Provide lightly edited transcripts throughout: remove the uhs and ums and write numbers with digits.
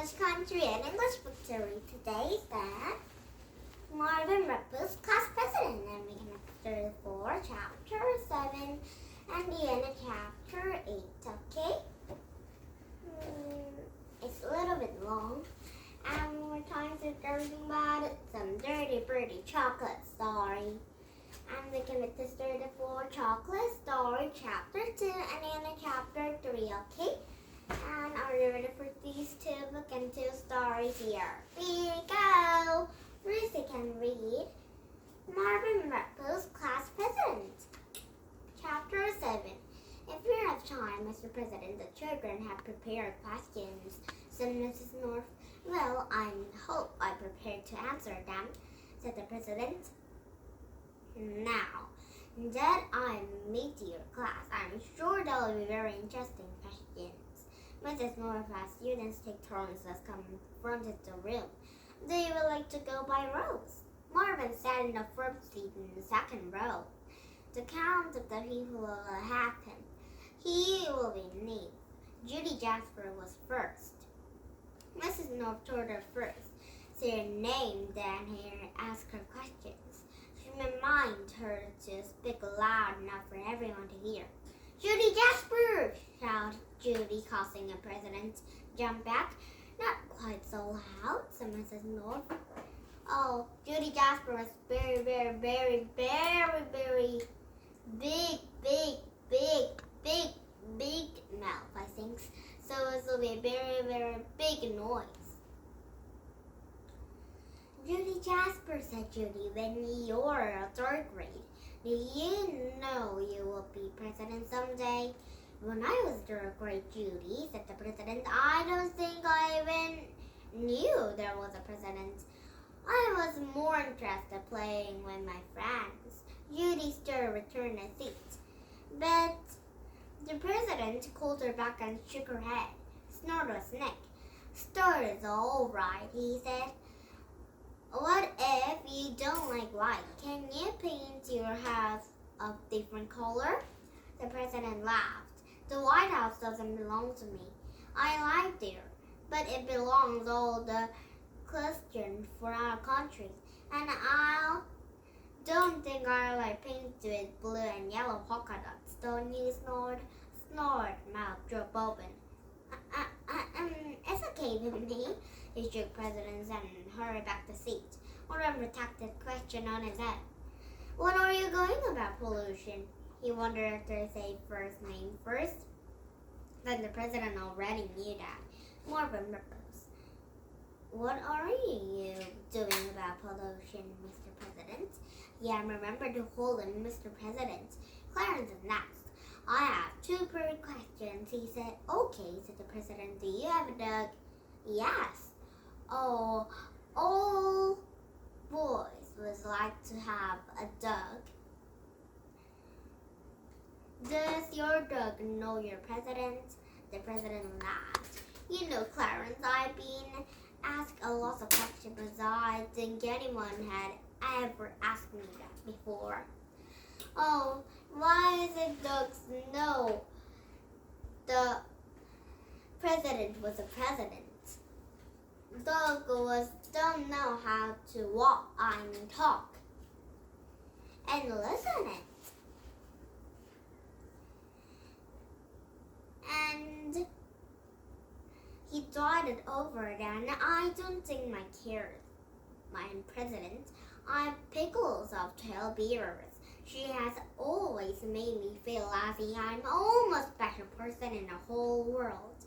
English Country and English Book to read today is that Marvin Redpost Class President, and we can Chapter 4, Chapter 7, and the end of Chapter 8, okay? It's a little bit long, and we're talking about some Dirty Bertie chocolate story. And we can make this Dirty 4 chocolate story, Chapter 2, and the end of Chapter 3, okay? And are you ready for these 2 books and 2 stories here? Here we go! First you can read Marvin Redpost Class President. Chapter 7. If you have time, Mr. President, the children have prepared questions, said Mrs. North. Well, I hope I'm prepared to answer them, said the President. Now that I meet your class, I'm sure they'll be very interesting questions. Mrs. North has students take turns as confronted the room. They would like to go by rows. Marvin sat in the first seat in the second row. The count of the people will have him. He will be neat. Judy Jasper was first. Mrs. North told her first, say her name, then ask her questions. She reminded her to speak loud enough for everyone to hear. Judy Jasper! Shouted Judy, causing the President to jump back. Not quite so loud, said Mrs. North. Oh, Judy Jasper was very, very, very, very, very big mouth, I think. So it will be a very, very big noise. Judy Jasper, said Judy, when you're a 3rd grade, do you know you will be president someday? When I was 3rd grade, Judy, said the President, I don't think I even knew there was a president. I was more interested playing with my friends. Judy still returned a seat. But the President called her back and shook her head. Snorted a snake. Stir is all right, he said. What if you don't like white? Can you paint your house a different color? The President laughed. The White House doesn't belong to me. I like there, but it belongs all the questions for our country. And I don't think I like paint with blue and yellow polka dots. Don't you, Snort? Snort, mouth dropped open. It's okay with me, he shook President and hurried back to seat. Marvin tacked the question on his head. What are you going about pollution? He wondered if they say first name first. Then the President already knew that. Marvin Redpost. What are you doing about pollution, Mr. President? Yeah, remember to hold him, Mr. President. Clarence is next. I have 2 perfect questions, he said. Okay, said the President. Do you have a dog? Yes. Oh, all boys would like to have a dog. Does your dog know your president? The President laughed. You know, Clarence, I've been asked a lot of questions, but I think anyone had ever asked me that before. Oh, why is it dogs know the President was a president? Dogs don't know how to walk and talk and listen it. And he thought it over then. I don't think my president, I'm Pickles of Tail Beavers. She has always made me feel as if I'm the most special person in the whole world.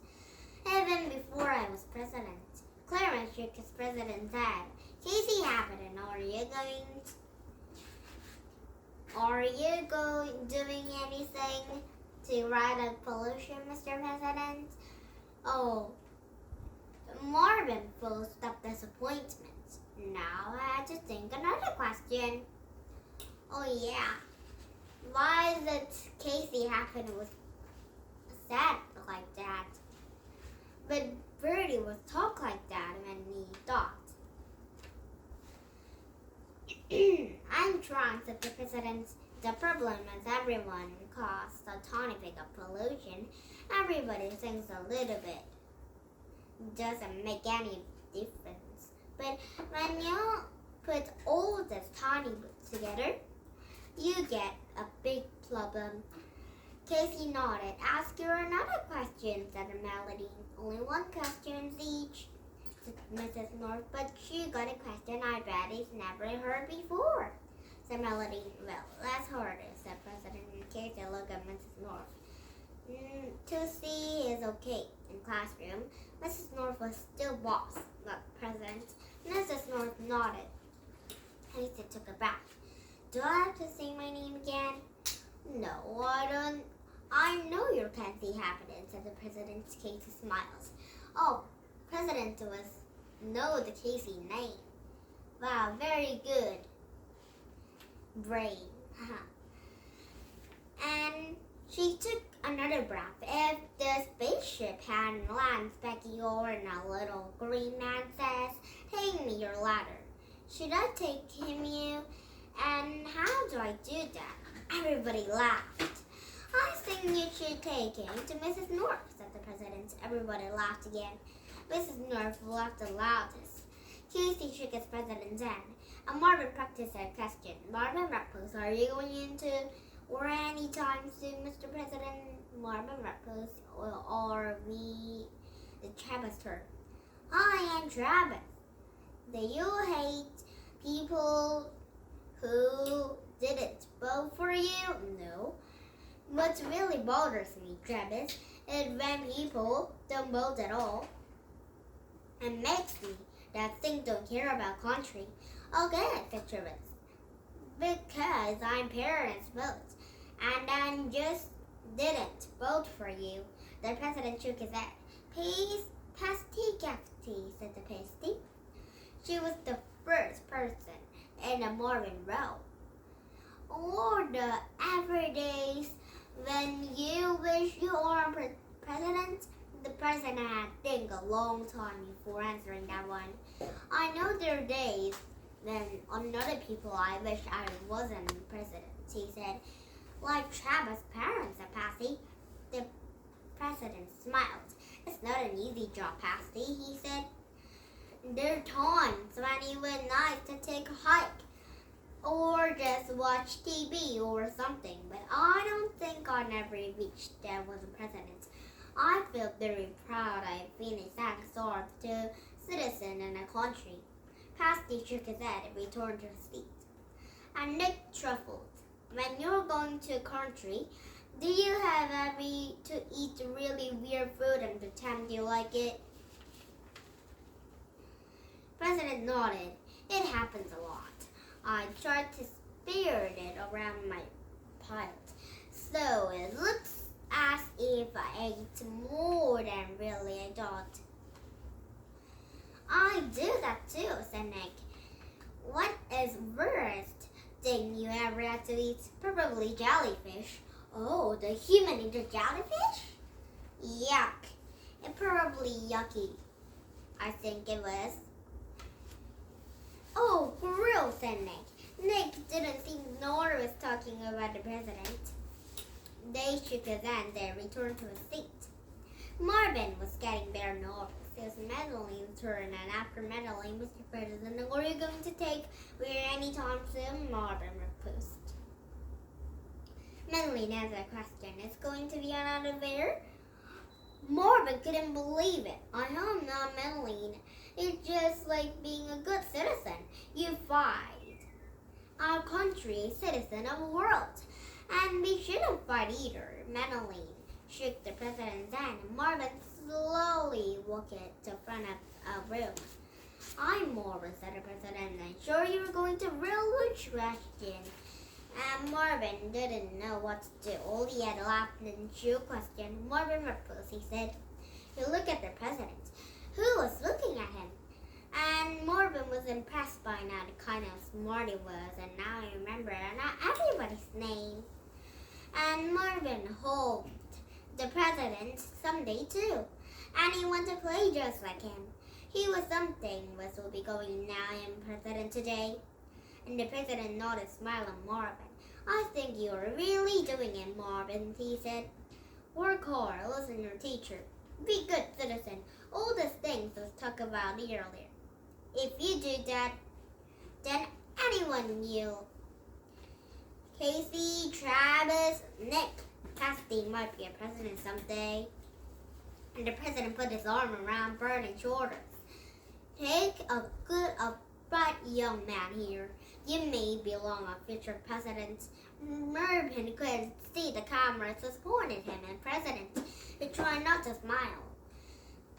Even before I was president. Clarence shook his president's head. Casey Happening, doing anything to right up pollution, Mr. President? Oh, Marvin fussed up disappointment. Now I had to think another question. Oh yeah, why did Casey happen was sad like that? But Bertie would talk like that when he thought. I'm trying, said the President. The problem is everyone caused a tiny bit of pollution. Everybody thinks a little bit. doesn't make any difference. But when you put all this tiny bits together, you get a big problem. Casey nodded. Ask her another question, said Melody. Only one question each, said Mrs. North, but she got a question I bet he's never heard before, said Melody. Well, let's hear it, said President Casey. Looked at Mrs. North. To see is okay. In classroom, Mrs. North was still boss, not president. Mrs. North nodded. Casey took a breath. Do I have to say my name again? No, I don't. I know you can't see happening, said the president. Casey smiles. Oh, president was know the Casey name. Wow, very good. Brain. And she took another breath. If the spaceship hadn't landed Specky and a little green man says, "Take me your ladder," should I take him you? And how do I do that? Everybody laughed. I think you should take him to Mrs. North, said the president. Everybody laughed again. Mrs. North laughed the loudest. Casey shook his president's hand, and Marvin practiced her question. Marvin Redpost, are you going into war anytime soon, Mr. President? Marvin Redpost, or are we the Travis turn? I am Travis. Do you hate people who didn't vote for you? No. What really bothers me, Travis, is when people don't vote at all. It makes me that think don't care about country. Okay, said Travis. Because I'm parents' vote, and I just didn't vote for you. The president shook his head. Peace, pasty, gafty, said the pasty. She was the first person in the morning row. Or the everydays when you wish you are president. The president had to think a long time before answering that one. I know there are days when on other people I wish I wasn't president, he said. Like Travis' parents at Passy. The president smiled. It's not an easy job, Passy, he said. There are times when it would nice to take a hike or just watch TV or something, but I don't think I never reached that was a president. I feel very proud I finished that sort to citizen in a country. Pasty shook his head and returned to his seat. And Nick truffled. When you're going to a country, do you have ever to eat really weird food and pretend you like it? President nodded. It happens a lot. I tried to spirit it around my pilot, so it looks as if I ate more than really I thought. I do that too, said Nick. What is worst thing you ever had to eat? Probably jellyfish. Oh, the human eats jellyfish? Yuck. It's probably yucky. I think it was. Oh, gross, said Nick. Nick didn't seem nervous talking about the president. They shook his hand and returned to his seat. Marvin was getting very nervous. It was Madeline's turn, and after Madeline, Mr. President, are you going to take we're anytime soon? Marvin reposed. Madeline asked a question. Is going to be another bear? Marvin couldn't believe it. I am not Madeline. It's just like being a good citizen. You fight our country, citizen of the world. And we shouldn't fight either. Madeline shook the president's hand. Marvin slowly walked to front of a room. I'm Marvin, said the president. I'm sure you were going to really question. And Marvin didn't know what to do. All he had laughed and shook question. Marvin Redpost, he said. He looked at the president, who was looking at him. And Marvin was impressed by now the kind of smart he was. And now I remember not everybody's name. And Marvin hoped the president someday too. And he wanted to play just like him. He was something was will be going now in president today. And the president nodded, smiling at Marvin. I think you're really doing it, Marvin, he said. Work hard, listen to your teacher. Be good citizen. All these things was talked about earlier. If you do that, then anyone you, Casey, Travis, Nick, Cassidy might be a president someday. And the president put his arm around Bertie's shoulders. Take a bright young man here. You may belong a future president. Marvin could see the cameras was pointed at him and president. He tried not to smile.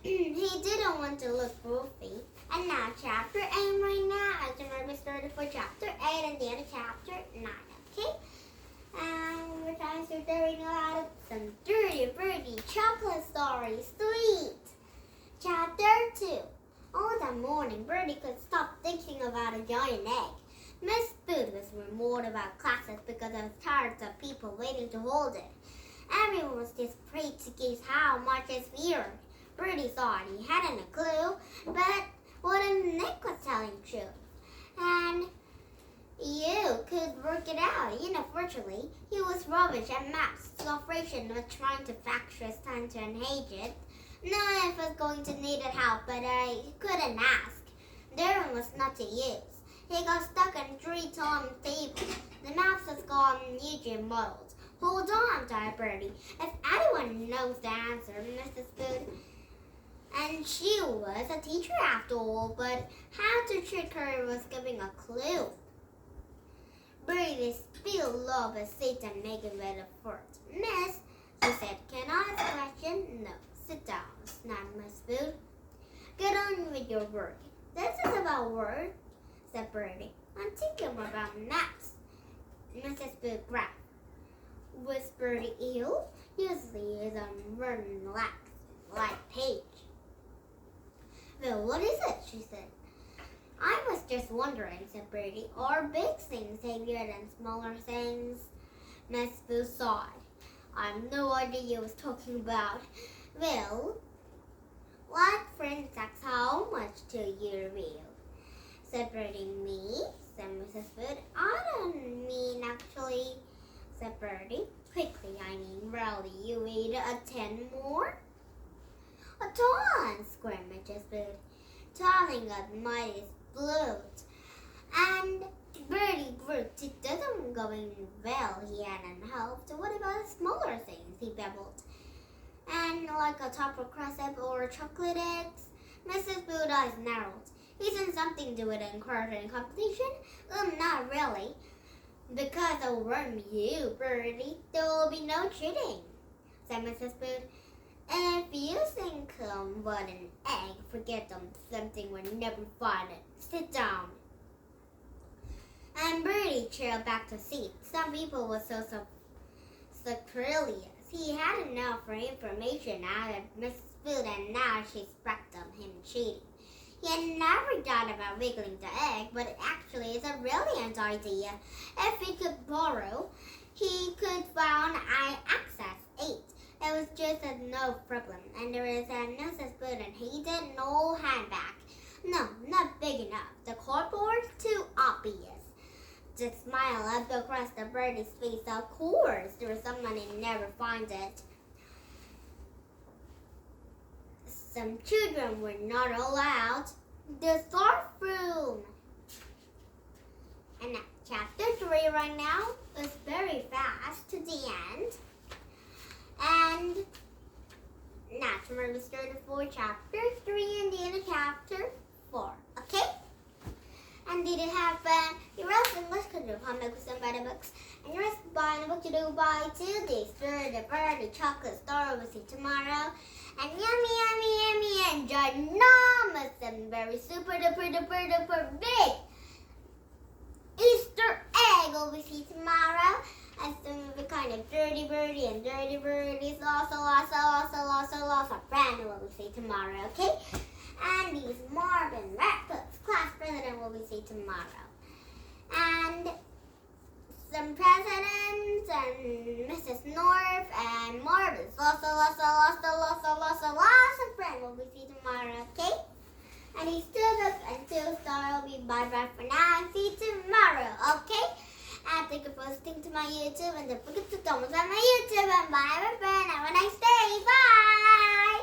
He didn't want to look goofy. And now chapter 8 right now. As the movie started for chapter 8 and the end of chapter 9. Okay? And we're trying to read out some Dirty Bertie chocolate stories. Sweet! Chapter 2. All that morning, Bertie could stop thinking about a giant egg. Miss Booth was remote about classes because I was tired of people waiting to hold it. Everyone was just afraid to guess how much it feared. Bertie thought he hadn't a clue, but what if Nick was telling the truth? And you could work it out. Unfortunately, he was rubbish at maths, so frustration was trying to fracture his time to enhance it. No one was going to need help, but I couldn't ask. Darren was not to use. He got stuck on 3-time table. The math was gone Eugene muddled. Hold on, died Bertie. If anyone knows the answer, Mrs. Booth. And she was a teacher after all, but how to trick her was giving a clue. Bertie spilled love and sit and make it better first. Miss, she said, can I ask a question? No. Sit down, snapped Miss Booth. Get on with your work. This is about work, said Bertie. I'm thinking about maths. Mrs. Booth grabbed. Was Bertie ill? Usually is on Vernon like page. Well, what is it? She said. I was just wondering, said Bertie. Are big things heavier than smaller things? Miss Booth sighed. I have no idea what was talking about. Well, what friend asks how much do you real? Said Bertie. Me? Said Mrs. Booth. I don't mean actually, said Bertie. Quickly, I mean really, you eat a 10 more? A ton, screamed Mrs. Booth, telling a mighty bloat. And Bertie groped. It doesn't going well, he hadn't helped. What about smaller things, he babbled. And like a topper crescent or chocolate eggs? Mrs. Booth's eyes narrowed. Isn't something to do with encouraging competition? Not really. Because I'll run you, Bertie. There will be no cheating, said Mrs. Booth. And if you think what an egg, forget them. Something will never find it. Sit down. And Bertie trailed back to seat. Some people were so sacrilegious. He had enough for information out of Mrs. Booth, and now she suspected him cheating. He had never thought about wiggling the egg, but it actually is a brilliant idea. If he could borrow, he could find access 8. It was just no problem, and there was a Mrs. Booth, and he did no handbag. No, not big enough. The cardboard, too obvious. The smile up across the birdie's face. Of course, there was someone who never finds it. Some children were not allowed the surf room. And chapter 3 right now is very fast to the end. And now tomorrow we started for chapter 3 and the end of chapter 4. Okay? And did it happen? Your else English could do comic books and better books. And your rest buying a book to do by Tuesday. Dirty Bertie chocolate story. We'll see tomorrow. And yummy and ginormous and very super duper big Easter egg will we see tomorrow. And some of the kind of Dirty Bertie and Dirty Bertie's lots of friend will we see tomorrow, okay? And these Marvin Redpost Class president will we see tomorrow. And some presidents and Mrs. North and Marvin's lots of friends will we see tomorrow, okay? And these 2 books and 2 stars will be bye-bye for now and see you tomorrow, okay? And thank you for listening to my YouTube, and don't forget to thumbs up my YouTube, and bye everyone, have a nice day, bye!